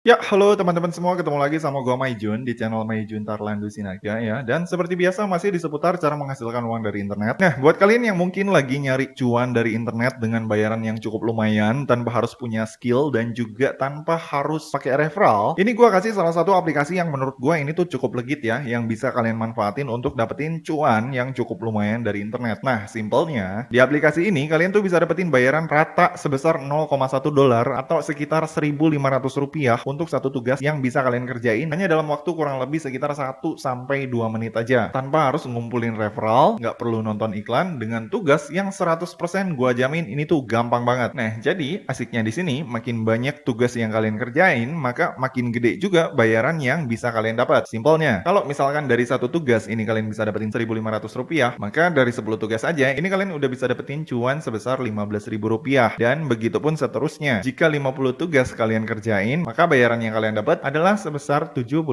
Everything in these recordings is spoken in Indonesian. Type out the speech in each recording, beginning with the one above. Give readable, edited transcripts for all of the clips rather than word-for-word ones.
Ya, halo teman-teman semua, ketemu lagi sama gua Maijun di channel Maijun Tarlandu Sinaga ya. Dan seperti biasa masih di seputar cara menghasilkan uang dari internet. Nah, buat kalian yang mungkin lagi nyari cuan dari internet dengan bayaran yang cukup lumayan tanpa harus punya skill dan juga tanpa harus pakai referral, ini gua kasih salah satu aplikasi yang menurut gua ini tuh cukup legit ya, yang bisa kalian manfaatin untuk dapetin cuan yang cukup lumayan dari internet. Nah, simpelnya di aplikasi ini kalian tuh bisa dapetin bayaran rata sebesar 0,1 dolar atau sekitar 1.500 rupiah untuk satu tugas yang bisa kalian kerjain hanya dalam waktu kurang lebih sekitar 1 sampai 2 menit aja. Tanpa harus ngumpulin referral, nggak perlu nonton iklan, dengan tugas yang 100% gua jamin ini tuh gampang banget. Nah, jadi asiknya di sini makin banyak tugas yang kalian kerjain, maka makin gede juga bayaran yang bisa kalian dapat. Simpelnya, kalau misalkan dari satu tugas ini kalian bisa dapetin 1.500 rupiah, maka dari 10 tugas aja ini kalian udah bisa dapetin cuan sebesar 15.000 rupiah. Dan begitupun seterusnya. Jika 50 tugas kalian kerjain, maka bayaran yang kalian dapat adalah sebesar 75.000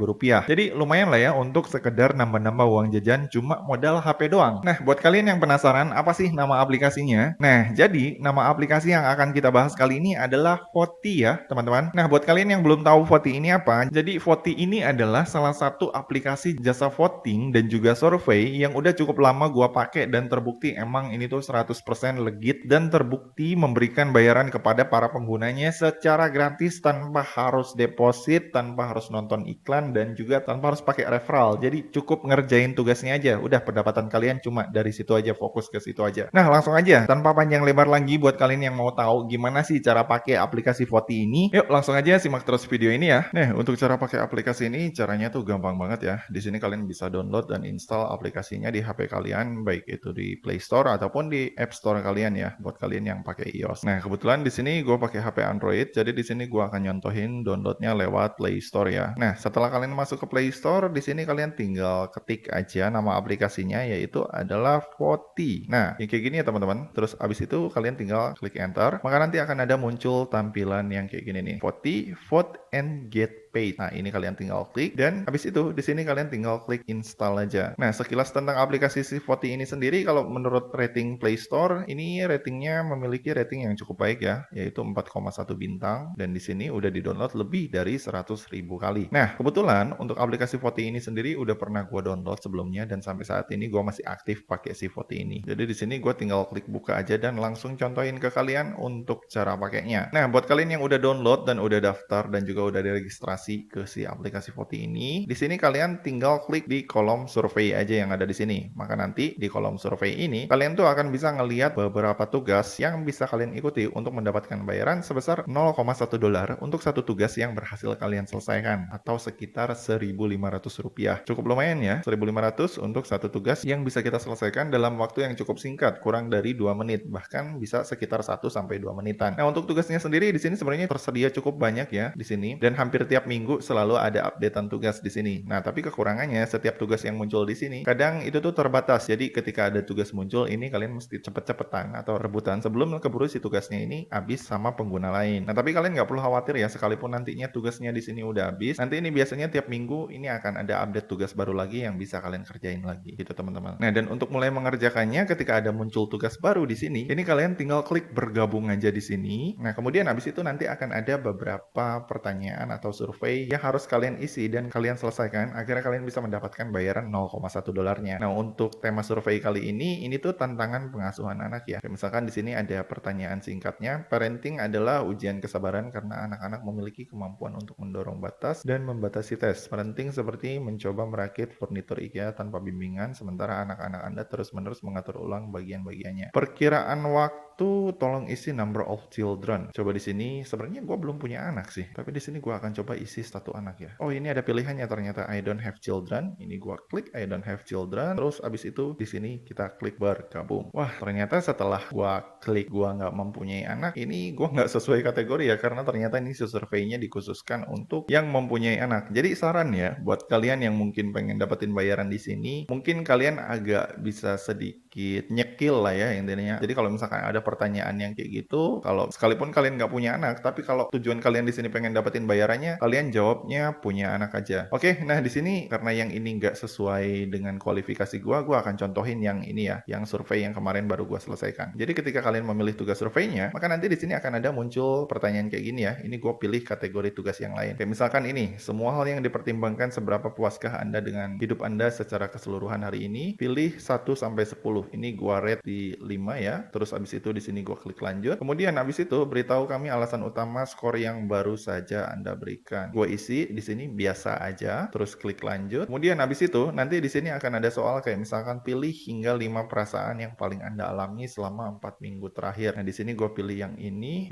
rupiah. Jadi lumayan lah ya untuk sekedar nambah-nambah uang jajan cuma modal HP doang. Nah, buat kalian yang penasaran apa sih nama aplikasinya? Nah, jadi nama aplikasi yang akan kita bahas kali ini adalah Voti ya, teman-teman. Nah, buat kalian yang belum tahu Voti ini apa, jadi Voti ini adalah salah satu aplikasi jasa voting dan juga survei yang udah cukup lama gua pakai dan terbukti emang ini tuh 100% legit dan terbukti memberikan bayaran kepada para penggunanya secara gratis tanpa harus deposit, tanpa harus nonton iklan, dan juga tanpa harus pakai referral. Jadi cukup ngerjain tugasnya aja. Udah pendapatan kalian cuma dari situ aja, fokus ke situ aja. Nah, langsung aja. Tanpa panjang lebar lagi buat kalian yang mau tahu gimana sih cara pakai aplikasi Voti ini, yuk langsung aja simak terus video ini ya. Nah, untuk cara pakai aplikasi ini caranya tuh gampang banget ya. Di sini kalian bisa download dan install aplikasinya di HP kalian, baik itu di Play Store ataupun di App Store kalian ya, buat kalian yang pakai iOS. Nah, kebetulan di sini gue pakai HP Android, jadi di sini gue akan nyontohin downloadnya lewat Play Store ya. Nah, setelah kalian masuk ke Play Store, di sini kalian tinggal ketik aja nama aplikasinya, yaitu adalah Voti. Nah, yang kayak gini ya teman-teman. Terus abis itu kalian tinggal klik enter, maka nanti akan ada muncul tampilan yang kayak gini nih. Voti, vote and get paid. Nah, ini kalian tinggal klik dan habis itu di sini kalian tinggal klik install aja. Nah, sekilas tentang aplikasi si Voti ini sendiri, kalau menurut rating Play Store, ini ratingnya memiliki rating yang cukup baik ya, yaitu 4,1 bintang, dan di sini udah di-download lebih dari 100.000 kali. Nah, kebetulan untuk aplikasi Voti ini sendiri udah pernah gua download sebelumnya dan sampai saat ini gua masih aktif pakai si Voti ini. Jadi di sini gua tinggal klik buka aja dan langsung contohin ke kalian untuk cara pakainya. Nah, buat kalian yang udah download dan udah daftar dan juga udah diregistrasi ke si aplikasi Voti ini, di sini kalian tinggal klik di kolom survei aja yang ada di sini. Maka nanti di kolom survei ini kalian tuh akan bisa ngelihat beberapa tugas yang bisa kalian ikuti untuk mendapatkan bayaran sebesar 0,1 dolar untuk satu tugas yang berhasil kalian selesaikan, atau sekitar 1.500 rupiah. Cukup lumayan ya, 1.500 untuk satu tugas yang bisa kita selesaikan dalam waktu yang cukup singkat, kurang dari 2 menit, bahkan bisa sekitar 1 sampai 2 menitan. Nah, untuk tugasnya sendiri di sini sebenarnya tersedia cukup banyak ya di sini, dan hampir tiap minggu selalu ada updatean tugas di sini. Nah, tapi kekurangannya setiap tugas yang muncul di sini kadang itu tuh terbatas. Jadi ketika ada tugas muncul ini kalian mesti cepet-cepetan atau rebutan sebelum keburu si tugasnya ini habis sama pengguna lain. Nah, tapi kalian nggak perlu khawatir ya, sekalipun nantinya tugasnya di sini udah habis, nanti ini biasanya tiap minggu ini akan ada update tugas baru lagi yang bisa kalian kerjain lagi gitu teman-teman. Nah, dan untuk mulai mengerjakannya ketika ada muncul tugas baru di sini, ini kalian tinggal klik bergabung aja di sini. Nah, kemudian habis itu nanti akan ada beberapa pertanyaan atau survei yang harus kalian isi dan kalian selesaikan agar kalian bisa mendapatkan bayaran 0,1 dolarnya. Nah, untuk tema survei kali ini tuh tantangan pengasuhan anak ya. Kayak misalkan di sini ada pertanyaan singkatnya, parenting adalah ujian kesabaran karena anak-anak memiliki kemampuan untuk mendorong batas dan membatasi tes. Parenting seperti mencoba merakit furnitur IKEA tanpa bimbingan sementara anak-anak Anda terus-menerus mengatur ulang bagian-bagiannya. Perkiraan waktu, tolong isi number of children. Coba di sini sebenarnya gue belum punya anak sih, tapi di sini gue akan coba isi satu anak ya. Oh, ini ada pilihannya ternyata, I don't have children. Ini gue klik I don't have children. Terus abis itu di sini kita klik bergabung. Wah, ternyata setelah gue klik gue nggak mempunyai anak, ini gue nggak sesuai kategori ya, karena ternyata ini surveinya dikhususkan untuk yang mempunyai anak. Jadi saran ya buat kalian yang mungkin pengen dapetin bayaran di sini, mungkin kalian agak bisa sedikit nyekil lah ya intinya. Jadi kalau misalkan ada pertanyaan yang kayak gitu, kalau sekalipun kalian nggak punya anak, tapi kalau tujuan kalian di sini pengen dapetin bayarannya, kalian jawabnya punya anak aja. Oke, nah di sini karena yang ini nggak sesuai dengan kualifikasi gua akan contohin yang ini ya, yang survei yang kemarin baru gua selesaikan. Jadi ketika kalian memilih tugas surveinya, maka nanti di sini akan ada muncul pertanyaan kayak gini ya. Ini gua pilih kategori tugas yang lain. Kayak misalkan ini, semua hal yang dipertimbangkan seberapa puaskah Anda dengan hidup Anda secara keseluruhan hari ini, pilih 1 sampai 10. Ini gua rate di 5 ya. Terus abis itu di sini gua klik lanjut. Kemudian abis itu beritahu kami alasan utama skor yang baru saja Anda berikan. Gua isi di sini biasa aja, terus klik lanjut. Kemudian abis itu nanti di sini akan ada soal kayak misalkan pilih hingga 5 perasaan yang paling Anda alami selama 4 minggu terakhir. Nah, di sini gue pilih yang ini,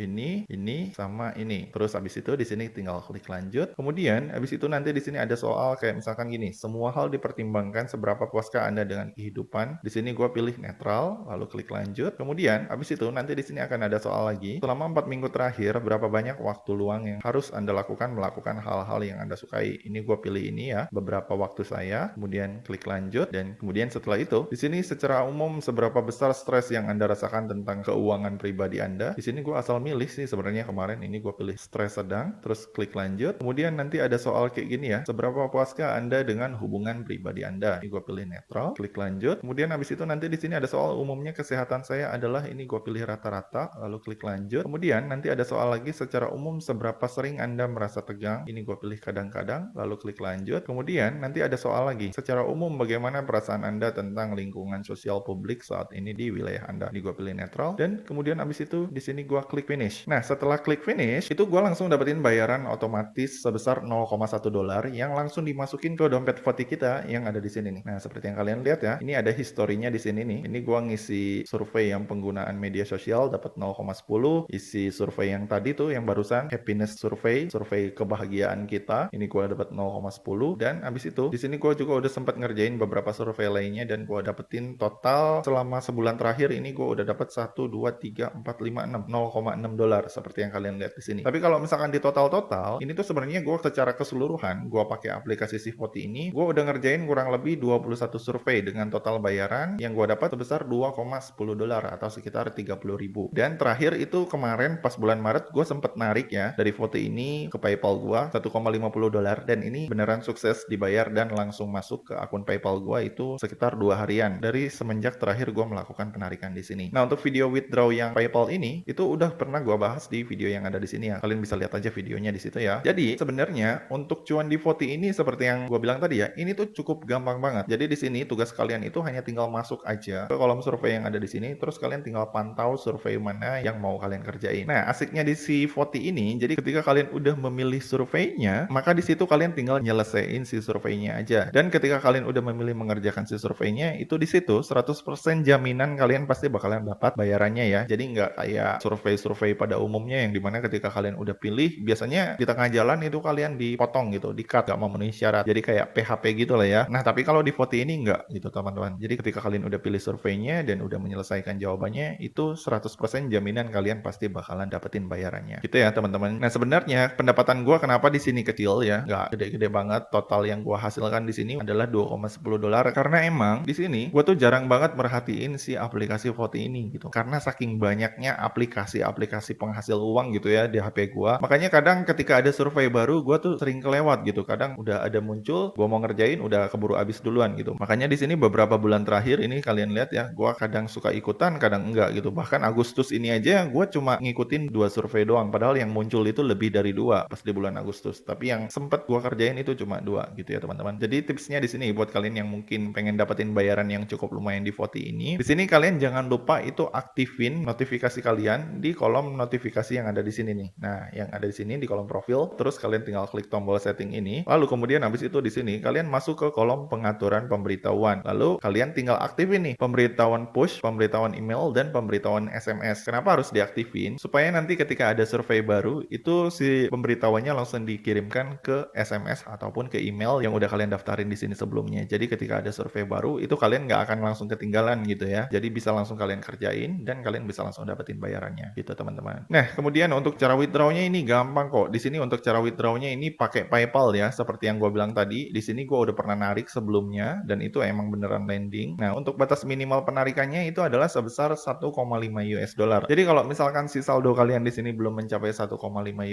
sama ini. Terus abis itu di sini tinggal klik lanjut. Kemudian abis itu nanti di sini ada soal kayak misalkan gini, semua hal dipertimbangkan seberapa puaskah Anda dengan kehidupan. Di sini gue pilih netral, lalu klik lanjut. Kemudian abis itu nanti di sini akan ada soal lagi. Selama 4 minggu terakhir, berapa banyak waktu luang yang harus Anda lakukan melakukan hal-hal yang Anda sukai. Ini gue pilih ini ya, beberapa waktu saya. Kemudian klik lanjut dan kemudian setelah itu di sini secara umum seberapa besar stres yang Anda rasakan tentang keuangan pribadi Anda. Di sini gue asal milih sih sebenarnya kemarin ini gue pilih stres sedang, terus klik lanjut. Kemudian nanti ada soal kayak gini ya, seberapa puaskah Anda dengan hubungan pribadi Anda. Ini gue pilih netral, klik lanjut. Kemudian habis itu nanti di sini ada soal umumnya kesehatan saya adalah ini gue pilih rata-rata, lalu klik lanjut. Kemudian nanti ada soal lagi secara umum seberapa sering Anda merasa tegang. Ini gue pilih kadang-kadang, lalu klik lanjut. Kemudian nanti ada soal lagi secara umum bagaimana perasaan Anda tentang lingkungan sosial publik saat ini di wilayah Anda. Ini gue pilih netral dan kemudian abis itu di sini gue klik finish. Nah, setelah klik finish itu gue langsung dapetin bayaran otomatis sebesar $0,1 yang langsung dimasukin ke dompet Voti kita yang ada di sini nih. Nah, seperti yang kalian lihat ya, ini ada historinya di sini nih. Ini gue ngisi survei yang penggunaan media sosial dapat 0,10, isi survei yang tadi tuh yang barusan happiness survei, survei kebahagiaan kita, ini gue dapat 0,10 dan abis itu di sini gue juga udah sempat ngerjain beberapa survei lainnya dan gue dapetin total selama sebulan terakhir ini gue udah dapat 1, 2, 3, 4, 5, 6, $0,6 seperti yang kalian lihat di sini. Tapi kalau misalkan di total ini tuh sebenarnya gue secara keseluruhan gue pakai aplikasi si Voti ini, gue udah ngerjain kurang lebih 21 survei dengan total bayaran yang gue dapat sebesar $2,10 atau sekitar 30.000. Dan terakhir itu kemarin pas bulan Maret gue sempet narik ya dari Voti ini ke PayPal gue $1,50 dan ini beneran sukses dibayar dan langsung masuk ke akun PayPal gue itu sekitar 2 harian dari semenjak terakhir gue melakukan penarikan di sini. Nah, untuk video withdraw yang PayPal ini itu udah pernah gue bahas di video yang ada di sini ya. Kalian bisa lihat aja videonya di situ ya. Jadi sebenarnya untuk cuan di Voti ini seperti yang gue bilang tadi ya, ini tuh cukup gampang banget. Jadi di sini tugas kalian itu hanya tinggal masuk aja ke kolom survei yang ada di sini, terus kalian tinggal pantau survei mana yang mau kalian kerjain. Nah, asiknya di si Voti ini, jadi ketika kalian udah memilih surveinya, maka di situ kalian tinggal nyelesain si surveinya aja. Dan ketika kalian udah memilih mengerjakan si surveinya, itu di situ 100% jaminan kalian pasti bakalan dapat bayarannya ya. Jadi nggak kayak survei-survei pada umumnya yang dimana ketika kalian udah pilih, biasanya di tengah jalan itu kalian dipotong gitu, di-cut, nggak memenuhi syarat. Jadi kayak PHP gitu lah ya. Nah, tapi kalau di Voti ini nggak gitu teman-teman. Jadi ketika kalian udah pilih surveinya dan udah menyelesaikan jawabannya, itu 100% jaminan kalian pasti bakalan dapetin bayarannya. Gitu ya teman-teman. Nah, sebenarnya pendapatan gue kenapa di sini kecil ya, nggak gede-gede banget. Total yang gue hasilkan di sini adalah $2,10 karena emang di sini gue tuh jarang banget merhatiin si aplikasi Voti ini gitu. Karena saking banyaknya aplikasi-aplikasi penghasil uang gitu ya di HP gue. Makanya kadang ketika ada survei baru, gue tuh sering kelewat gitu. Kadang udah ada muncul, gue mau ngerjain udah keburu habis duluan gitu. Makanya di sini beberapa bulan terakhir ini kalian lihat ya, gue kadang suka ikutan, kadang enggak gitu. Bahkan Agustus ini aja gue cuma ngikutin 2 survei doang. Padahal yang muncul itu lebih dari 2 pas di bulan Agustus. Tapi yang sempet gue kerjain itu cuma 2 gitu ya teman-teman. Jadi tipsnya di sini buat kalian yang mungkin pengen dapetin bayaran yang cukup lumayan di Voti ini. Di sini kalian jangan lupa itu aktifin notifikasi kalian di kolom notifikasi yang ada di sini nih. Nah, yang ada di sini di kolom profil, terus kalian tinggal klik tombol setting ini. Lalu kemudian habis itu di sini kalian masuk ke kolom pengaturan pemberitahuan. Lalu kalian tinggal aktifin nih pemberitahuan push, pemberitahuan email, dan pemberitahuan SMS. Kenapa harus diaktifin? Supaya nanti ketika ada survei baru, itu si pemberitahuannya langsung dikirimkan ke SMS ataupun ke email yang udah kalian daftarin di sini sebelumnya. Jadi ketika ada survei baru, itu kalian nggak akan langsung ketinggalan gitu ya. Jadi bisa langsung kalian kerjain dan kalian bisa langsung dapetin bayarannya gitu teman-teman. Nah, kemudian untuk cara withdrawnya ini gampang kok. Di sini untuk cara withdrawnya ini pakai PayPal ya, seperti yang gue bilang tadi. Di sini gue udah pernah narik sebelumnya dan itu emang beneran landing. Nah, untuk batas minimal penarikannya itu adalah sebesar $1,50 US dollar. Jadi kalau misalkan si saldo kalian di sini belum mencapai 1,5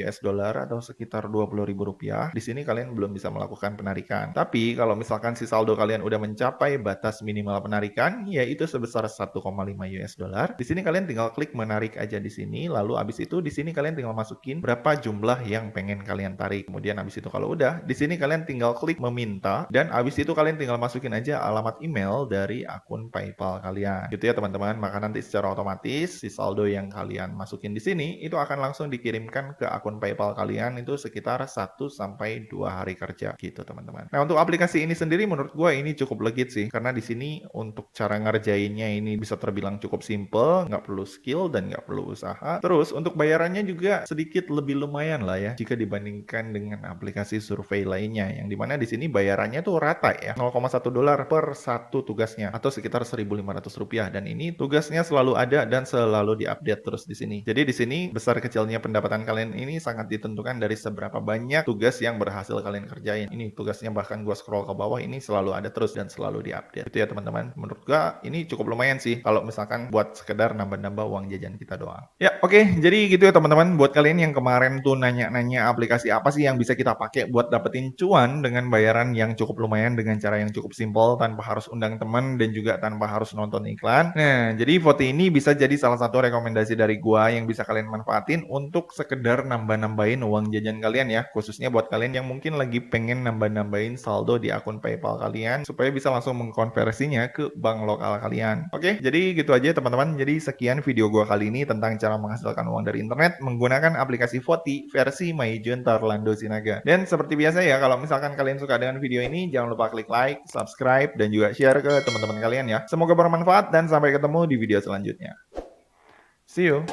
US dollar atau sekitar Rp20.000, di sini kalian belum bisa melakukan penarikan. Tapi kalau misalkan si saldo kalian udah mencapai batas minimal penarikan, yaitu sebesar 1,5 US dollar, di sini kalian tinggal klik menarik aja di sini, lalu abis itu di sini kalian tinggal masukin berapa jumlah yang pengen kalian tarik. Kemudian abis itu kalau udah, di sini kalian tinggal klik meminta, dan abis itu kalian tinggal masukin aja alamat email dari akun PayPal kalian. Gitu ya teman-teman, maka nanti secara otomatis si saldo yang kalian masukin di sini itu akan langsung dikirimkan ke akun PayPal kalian itu sekitar 1 sampai 2 hari kerja gitu teman-teman. Nah, untuk aplikasi ini sendiri menurut gue ini cukup legit sih, karena di sini untuk cara ngerjainnya ini bisa terbilang cukup simple, nggak perlu skill dan nggak perlu usaha. Terus untuk bayarannya juga sedikit lebih lumayan lah ya jika dibandingkan dengan aplikasi survei lainnya, yang dimana di sini bayarannya tuh rata ya, 0,1 dolar per satu tugasnya atau sekitar Rp1.500, dan ini tugasnya selalu ada dan selalu diupdate terus di sini. Jadi di sini besar kecilnya pendapatan kalian ini sangat ditentukan dari seberapa banyak tugas yang berhasil kalian kerjain. Ini tugasnya bahkan gua scroll ke bawah ini selalu ada terus dan selalu diupdate. Itu ya teman-teman. Menurut gua ini cukup lumayan sih kalau misalkan buat sekedar nambah-nambah uang jajan kita doang. Ya, oke. Jadi gitu ya teman-teman. Buat kalian yang kemarin tuh nanya-nanya aplikasi apa sih yang bisa kita pakai buat dapetin cuan dengan bayaran yang cukup lumayan dengan cara yang cukup simpel tanpa harus undang teman dan juga tanpa harus nonton iklan. Nah, jadi Voti ini bisa jadi salah satu rekomendasi dari gua yang bisa kalian manfaatin untuk sekedar nambah-nambahin uang jajan kalian ya, khususnya buat kalian yang mungkin lagi pengen nambah-nambahin saldo di akun PayPal kalian supaya bisa langsung mengkonversinya ke bank lokal kalian. Oke, jadi gitu aja teman-teman. Jadi sekian video gua kali ini tentang cara menghasilkan uang dari internet menggunakan aplikasi Voti versi Maijun Tarlando Sinaga. Dan seperti biasa ya, kalau misalkan kalian suka dengan video ini, jangan lupa klik like, subscribe, dan juga share ke teman-teman kalian ya. Semoga bermanfaat dan sampai ketemu di video selanjutnya. See you!